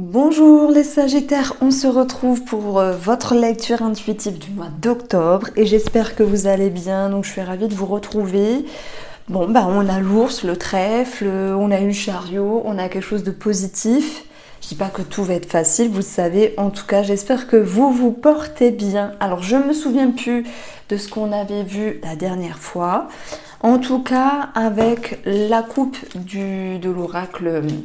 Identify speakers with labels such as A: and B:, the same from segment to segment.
A: Bonjour les Sagittaires, on se retrouve pour votre lecture intuitive du mois d'octobre et j'espère que vous allez bien, donc je suis ravie de vous retrouver. Bon, on a l'ours, le trèfle, on a eu le chariot, on a quelque chose de positif. Je dis pas que tout va être facile, vous le savez, en tout cas j'espère que vous vous portez bien. Alors je me souviens plus de ce qu'on avait vu la dernière fois. En tout cas, avec la coupe de l'oracle du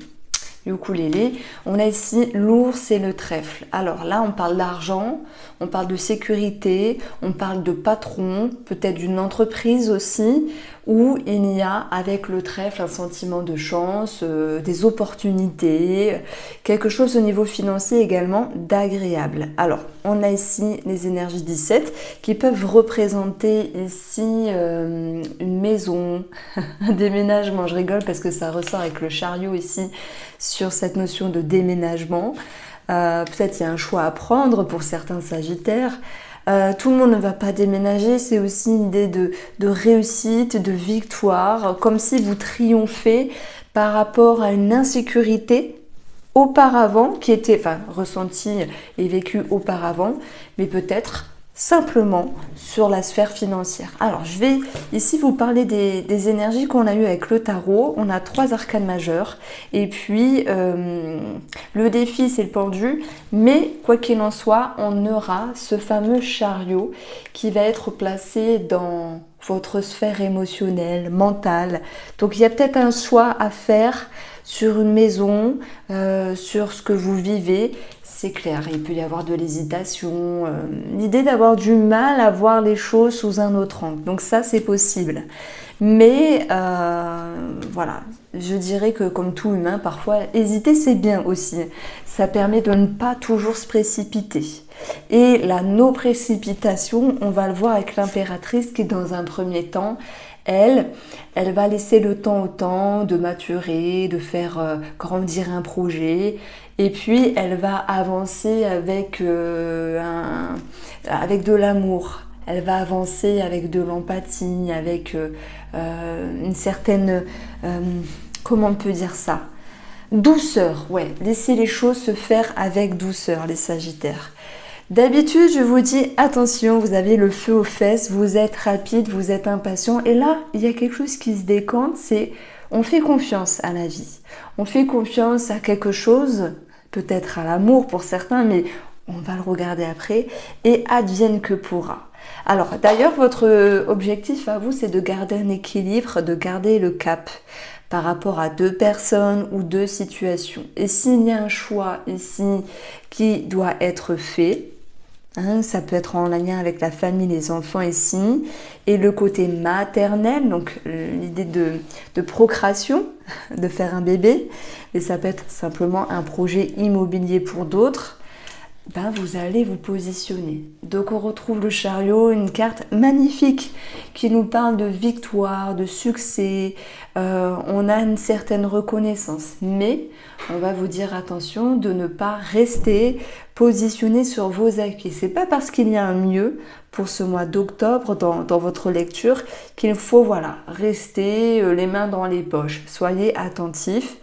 A: ukulélé, on a ici l'ours et le trèfle. Alors là, on parle d'argent, on parle de sécurité, on parle de patron, peut-être d'une entreprise aussi, où il y a avec le trèfle un sentiment de chance, des opportunités, quelque chose au niveau financier également d'agréable. Alors, on a ici les énergies 17 qui peuvent représenter ici une maison, un déménagement. Je rigole parce que ça ressort avec le chariot ici sur cette notion de déménagement. Peut-être il y a un choix à prendre pour certains sagittaires. Tout le monde ne va pas déménager, c'est aussi une idée de réussite, de victoire, comme si vous triomphez par rapport à une insécurité auparavant, qui était ressentie et vécue auparavant, mais peut-être simplement sur la sphère financière. Alors, je vais ici vous parler des énergies qu'on a eues avec le tarot. On a 3 arcanes majeurs. Et puis, le défi, c'est le pendu. Mais, quoi qu'il en soit, on aura ce fameux chariot qui va être placé dans votre sphère émotionnelle, mentale. Donc, il y a peut-être un choix à faire sur une maison, sur ce que vous vivez. C'est clair, il peut y avoir de l'hésitation, l'idée d'avoir du mal à voir les choses sous un autre angle. Donc ça, c'est possible. Mais voilà, je dirais que comme tout humain, parfois, hésiter, c'est bien aussi. Ça permet de ne pas toujours se précipiter. Et la non-précipitation, on va le voir avec l'impératrice qui, dans un premier temps, elle va laisser le temps au temps de maturer, de faire grandir un projet. Et puis, elle va avancer avec, avec de l'amour. Elle va avancer avec de l'empathie, avec une certaine... comment on peut dire ça? Douceur, ouais. Laisser les choses se faire avec douceur, les Sagittaires. D'habitude, je vous dis, attention, vous avez le feu aux fesses, vous êtes rapide, vous êtes impatient. Et là, il y a quelque chose qui se décante, c'est on fait confiance à la vie. On fait confiance à quelque chose, peut-être à l'amour pour certains, mais on va le regarder après, et advienne que pourra. Alors, d'ailleurs, votre objectif à vous, c'est de garder un équilibre, de garder le cap par rapport à 2 personnes ou 2 situations. Et s'il y a un choix ici qui doit être fait, ça peut être en lien avec la famille, les enfants ici, et le côté maternel, donc l'idée de procréation, de faire un bébé, mais ça peut être simplement un projet immobilier pour d'autres. Vous allez vous positionner. Donc on retrouve le chariot, une carte magnifique qui nous parle de victoire, de succès. On a une certaine reconnaissance, mais on va vous dire attention de ne pas rester positionné sur vos acquis. C'est pas parce qu'il y a un mieux pour ce mois d'octobre dans votre lecture qu'il faut rester les mains dans les poches. Soyez attentifs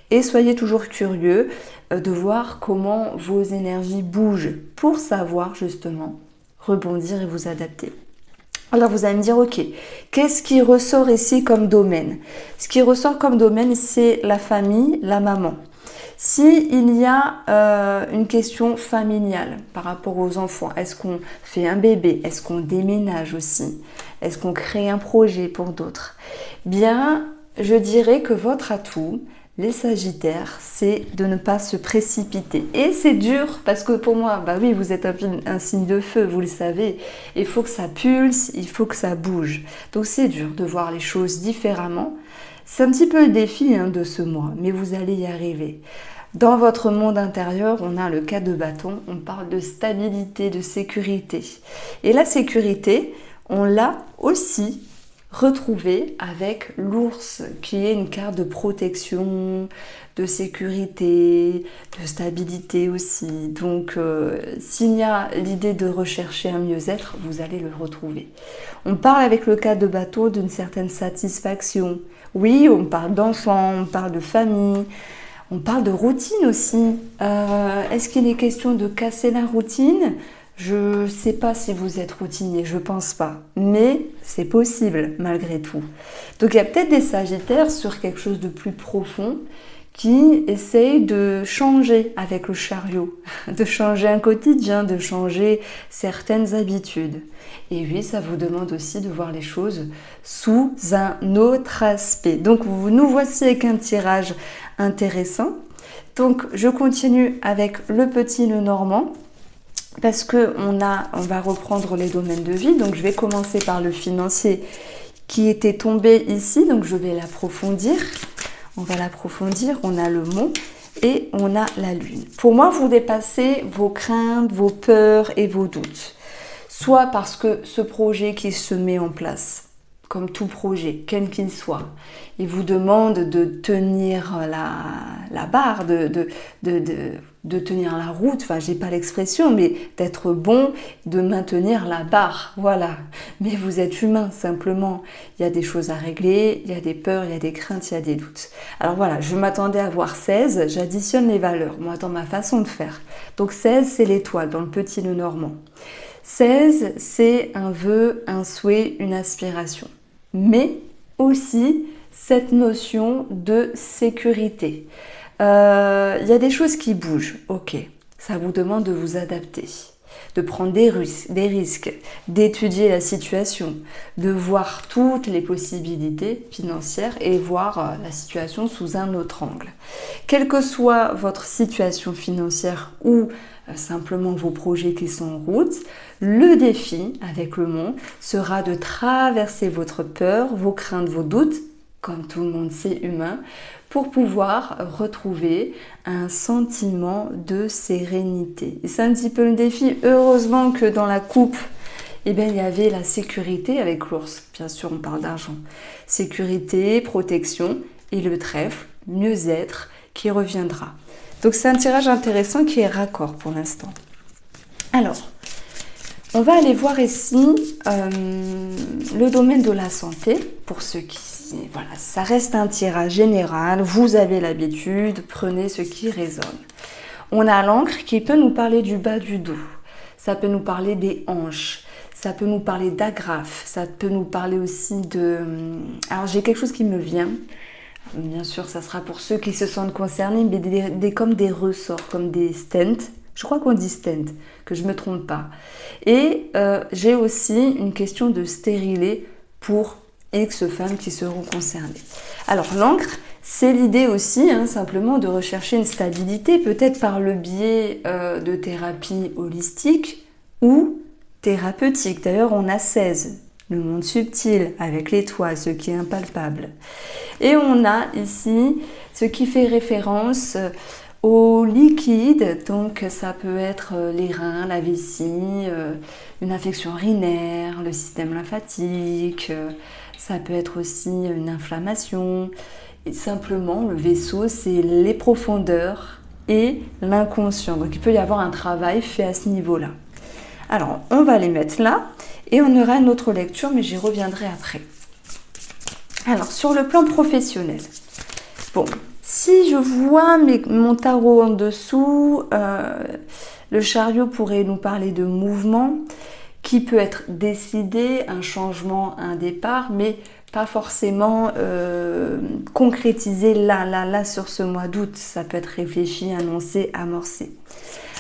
A: et soyez toujours curieux de voir comment vos énergies bougent pour savoir justement rebondir et vous adapter. Alors vous allez me dire, ok, qu'est-ce qui ressort ici comme domaine? Ce qui ressort comme domaine, c'est la famille, la maman. Si il y a une question familiale par rapport aux enfants, est-ce qu'on fait un bébé? Est-ce qu'on déménage aussi? Est-ce qu'on crée un projet pour d'autres? Bien, je dirais que votre atout, les Sagittaires, c'est de ne pas se précipiter. Et c'est dur parce que pour moi, oui, vous êtes un signe de feu, vous le savez. Il faut que ça pulse, il faut que ça bouge. Donc c'est dur de voir les choses différemment. C'est un petit peu le défi de ce mois, mais vous allez y arriver. Dans votre monde intérieur, on a le 4 de bâton, on parle de stabilité, de sécurité. Et la sécurité, on l'a aussi retrouvé avec l'ours qui est une carte de protection, de sécurité, de stabilité aussi. Donc s'il y a l'idée de rechercher un mieux-être, vous allez le retrouver. On parle avec le 4 de bateau d'une certaine satisfaction. Oui, on parle d'enfants, on parle de famille, On parle de routine aussi. Est-ce qu'il est question de casser la routine? Je ne sais pas si vous êtes routinier, je pense pas. Mais c'est possible malgré tout. Donc il y a peut-être des Sagittaires sur quelque chose de plus profond qui essayent de changer avec le chariot, de changer un quotidien, de changer certaines habitudes. Et oui, ça vous demande aussi de voir les choses sous un autre aspect. Donc nous voici avec un tirage intéressant. Donc je continue avec le petit nœud normand parce que on va reprendre les domaines de vie. Donc je vais commencer par le financier qui était tombé ici, donc je vais l'approfondir. On va l'approfondir, on a le mont et on a la lune. Pour moi, vous dépassez vos craintes, vos peurs et vos doutes. Soit parce que ce projet qui se met en place, comme tout projet, quel qu'il soit, il vous demande de tenir la barre, de tenir la route, enfin j'ai pas l'expression, mais d'être bon, de maintenir la barre, voilà. Mais vous êtes humain, simplement. Il y a des choses à régler, il y a des peurs, il y a des craintes, il y a des doutes. Alors voilà, je m'attendais à voir 16, j'additionne les valeurs, moi dans ma façon de faire. Donc 16, c'est l'étoile dans le petit nœud normand. 16, c'est un vœu, un souhait, une aspiration. Mais aussi cette notion de sécurité. Il y a des choses qui bougent, ok. Ça vous demande de vous adapter, de prendre des risques, d'étudier la situation, de voir toutes les possibilités financières et voir la situation sous un autre angle. Quelle que soit votre situation financière ou simplement vos projets qui sont en route, le défi avec le mont sera de traverser votre peur, vos craintes, vos doutes, comme tout le monde c'est humain, pour pouvoir retrouver un sentiment de sérénité. Et c'est un petit peu le défi. Heureusement que dans la coupe, eh bien, il y avait la sécurité avec l'ours. Bien sûr, on parle d'argent. Sécurité, protection et le trèfle, mieux-être, qui reviendra. Donc c'est un tirage intéressant qui est raccord pour l'instant. Alors, on va aller voir ici le domaine de la santé, pour ceux qui... Voilà, ça reste un tirage général, vous avez l'habitude, prenez ce qui résonne. On a l'encre qui peut nous parler du bas du dos, ça peut nous parler des hanches, ça peut nous parler d'agrafes, ça peut nous parler aussi de... Alors j'ai quelque chose qui me vient, bien sûr ça sera pour ceux qui se sentent concernés, mais comme des ressorts, comme des stents. Je crois qu'on dit stent, que je ne me trompe pas. Et j'ai aussi une question de stérilet pour X femmes qui seront concernées. Alors l'encre, c'est l'idée aussi, simplement de rechercher une stabilité, peut-être par le biais de thérapie holistique ou thérapeutique. D'ailleurs, on a 16, le monde subtil, avec l'étoile, ce qui est impalpable. Et on a ici ce qui fait référence au liquide, donc ça peut être les reins, la vessie, une infection urinaire, le système lymphatique, ça peut être aussi une inflammation. Et simplement, le vaisseau, c'est les profondeurs et l'inconscient. Donc il peut y avoir un travail fait à ce niveau-là. Alors, on va les mettre là et on aura une autre lecture, mais j'y reviendrai après. Alors, sur le plan professionnel, bon, si je vois mon tarot en dessous, le chariot pourrait nous parler de mouvement qui peut être décidé, un changement, un départ, mais pas forcément concrétisé là, sur ce mois d'août. Ça peut être réfléchi, annoncé, amorcé.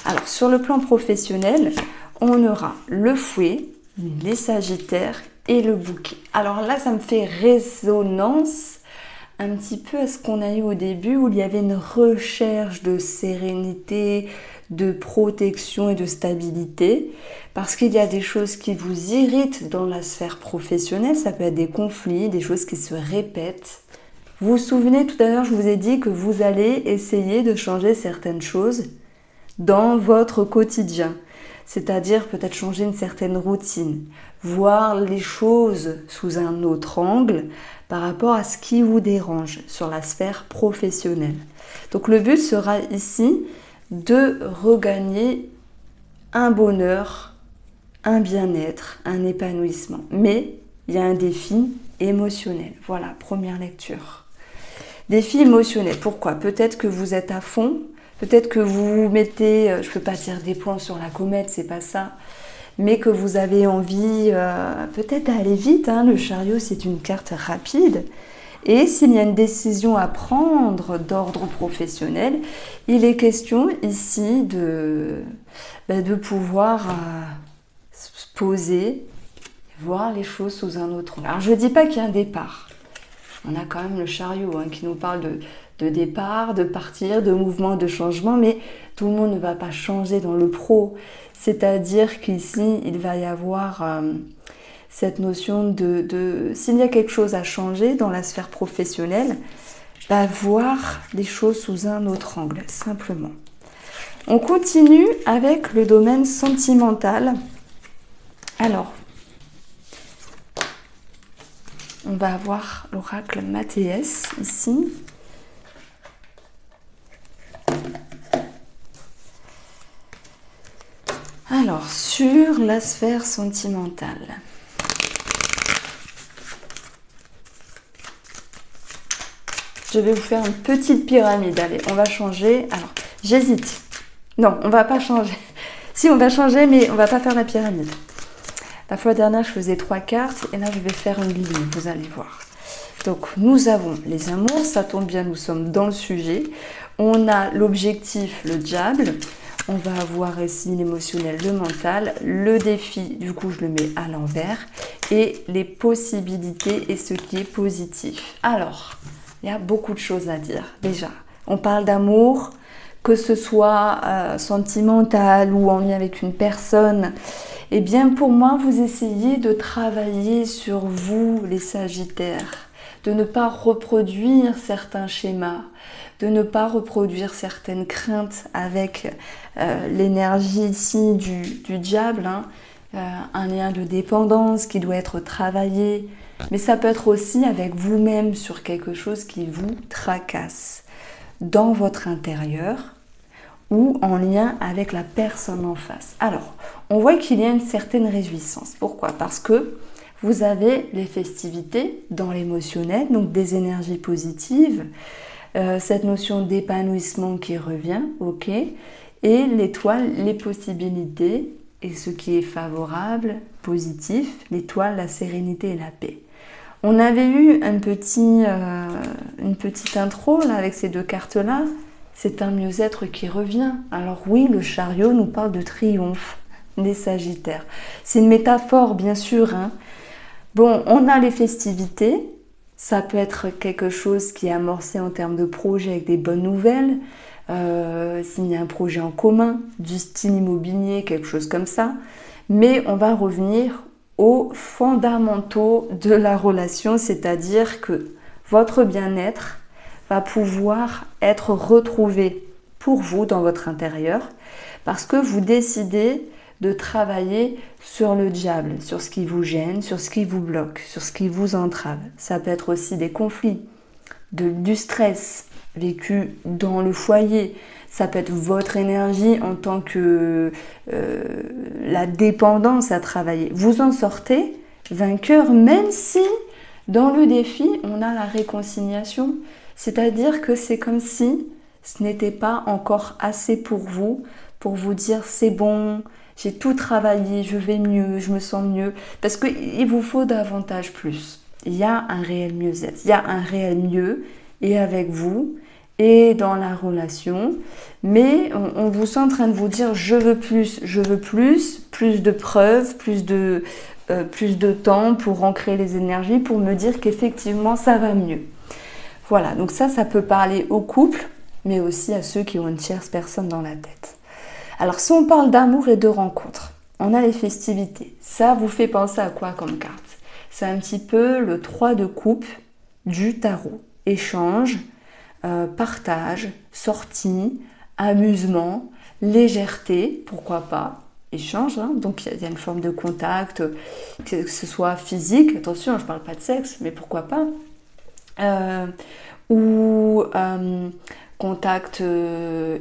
A: Alors, sur le plan professionnel, on aura le fouet, les sagittaires et le bouquet. Alors là, ça me fait résonance un petit peu à ce qu'on a eu au début où il y avait une recherche de sérénité, de protection et de stabilité parce qu'il y a des choses qui vous irritent dans la sphère professionnelle, ça peut être des conflits, des choses qui se répètent. Vous vous souvenez tout à l'heure, je vous ai dit que vous allez essayer de changer certaines choses dans votre quotidien, c'est-à-dire peut-être changer une certaine routine, voir les choses sous un autre angle par rapport à ce qui vous dérange sur la sphère professionnelle. Donc le but sera ici de regagner un bonheur, un bien-être, un épanouissement. Mais il y a un défi émotionnel. Voilà, première lecture. Défi émotionnel. Pourquoi? Peut-être que vous êtes à fond, peut-être que vous mettez, je ne peux pas dire des points sur la comète, c'est pas ça, mais que vous avez envie peut-être d'aller vite. Hein. Le chariot, c'est une carte rapide. Et s'il y a une décision à prendre d'ordre professionnel, il est question ici de pouvoir se poser, voir les choses sous un autre angle. Alors je ne dis pas qu'il y a un départ. On a quand même le chariot qui nous parle de départ, de partir, de mouvement, de changement, mais tout le monde ne va pas changer dans le pro. C'est-à-dire qu'ici, il va y avoir cette notion de s'il y a quelque chose à changer dans la sphère professionnelle, voir les choses sous un autre angle, simplement. On continue avec le domaine sentimental. Alors, on va avoir l'oracle Mathéès ici. Alors, sur la sphère sentimentale. Je vais vous faire une petite pyramide. Allez, on va changer. Alors, j'hésite. Non, on va pas changer. Si, on va changer, mais on va pas faire la pyramide. La fois dernière, je faisais 3 cartes et là, je vais faire une ligne, vous allez voir. Donc, nous avons les amours, ça tombe bien, nous sommes dans le sujet. On a l'objectif, le diable. On va avoir ici l'émotionnel, le mental. Le défi, du coup, je le mets à l'envers. Et les possibilités et ce qui est positif. Alors, il y a beaucoup de choses à dire. Déjà, on parle d'amour, que ce soit sentimental ou en lien avec une personne. Eh bien, pour moi, vous essayez de travailler sur vous, les Sagittaires, de ne pas reproduire certains schémas, de ne pas reproduire certaines craintes avec l'énergie ici du diable, un lien de dépendance qui doit être travaillé, mais ça peut être aussi avec vous-même sur quelque chose qui vous tracasse dans votre intérieur ou en lien avec la personne en face. Alors, on voit qu'il y a une certaine réjouissance. Pourquoi? Parce que vous avez les festivités dans l'émotionnel, donc des énergies positives, cette notion d'épanouissement qui revient, ok, et l'étoile, les possibilités, et ce qui est favorable, positif, l'étoile, la sérénité et la paix. On avait eu une petite intro là, avec ces deux cartes-là. C'est un mieux-être qui revient. Alors oui, le chariot nous parle de triomphe des Sagittaires. C'est une métaphore, bien sûr. Bon, on a les festivités. Ça peut être quelque chose qui est amorcé en termes de projet avec des bonnes nouvelles. S'il y a un projet en commun, du style immobilier, quelque chose comme ça. Mais on va revenir aux fondamentaux de la relation, c'est-à-dire que votre bien-être va pouvoir être retrouvé pour vous dans votre intérieur parce que vous décidez de travailler sur le diable, sur ce qui vous gêne, sur ce qui vous bloque, sur ce qui vous entrave. Ça peut être aussi des conflits, du stress vécu dans le foyer. Ça peut être votre énergie en tant que la dépendance à travailler. Vous en sortez vainqueur, même si dans le défi, on a la réconciliation. C'est-à-dire que c'est comme si ce n'était pas encore assez pour vous dire c'est bon, j'ai tout travaillé, je vais mieux, je me sens mieux. Parce qu'il vous faut davantage plus. Il y a un réel mieux-être, il y a un réel mieux, et avec vous, et dans la relation. Mais on vous sent en train de vous dire je veux plus de preuves, plus de temps pour ancrer les énergies, pour me dire qu'effectivement ça va mieux. Voilà, donc ça peut parler au couple, mais aussi à ceux qui ont une tierce personne dans la tête. Alors, si on parle d'amour et de rencontres, on a les festivités. Ça vous fait penser à quoi comme carte? C'est un petit peu le 3 de coupe du tarot. Échange, partage, sortie, amusement, légèreté, pourquoi pas, échange. Donc, il y a une forme de contact, que ce soit physique, attention, je ne parle pas de sexe, mais pourquoi pas. Ou contact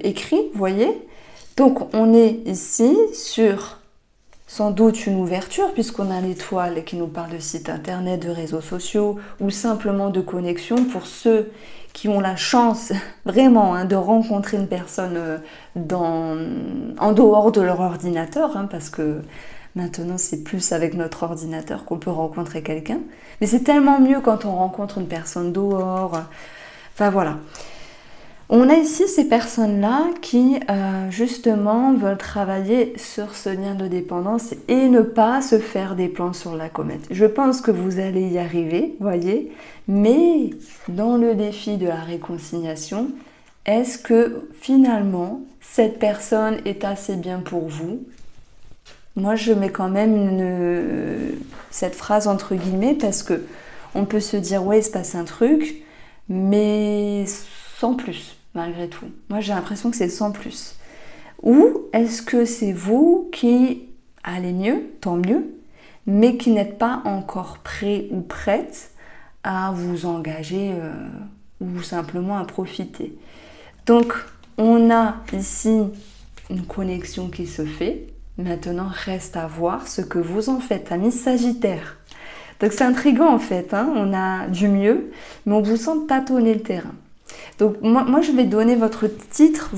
A: écrit, vous voyez. Donc on est ici sur sans doute une ouverture puisqu'on a l'étoile qui nous parle de site internet, de réseaux sociaux ou simplement de connexion pour ceux qui ont la chance vraiment de rencontrer une personne en dehors de leur ordinateur, parce que maintenant c'est plus avec notre ordinateur qu'on peut rencontrer quelqu'un. Mais c'est tellement mieux quand on rencontre une personne dehors. Enfin voilà. On a ici ces personnes-là qui justement veulent travailler sur ce lien de dépendance et ne pas se faire des plans sur la comète. Je pense que vous allez y arriver, voyez, mais dans le défi de la réconciliation, est-ce que finalement cette personne est assez bien pour vous? Moi je mets quand même cette phrase entre guillemets parce que on peut se dire ouais il se passe un truc, mais sans plus, malgré tout. Moi, j'ai l'impression que c'est sans plus. Ou est-ce que c'est vous qui allez mieux, tant mieux, mais qui n'êtes pas encore prêt ou prête à vous engager ou simplement à profiter. Donc, on a ici une connexion qui se fait. Maintenant, reste à voir ce que vous en faites, amis Sagittaire. Donc, c'est intriguant en fait. On a du mieux, mais on vous sent tâtonner le terrain. Donc moi je vais donner votre titre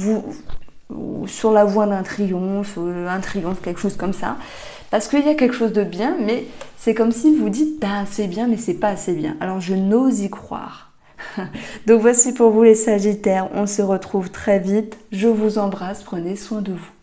A: sur la voie d'un triomphe, quelque chose comme ça. Parce qu'il y a quelque chose de bien, mais c'est comme si vous dites c'est bien, mais c'est pas assez bien. Alors je n'ose y croire. Donc voici pour vous les Sagittaires, on se retrouve très vite. Je vous embrasse, prenez soin de vous.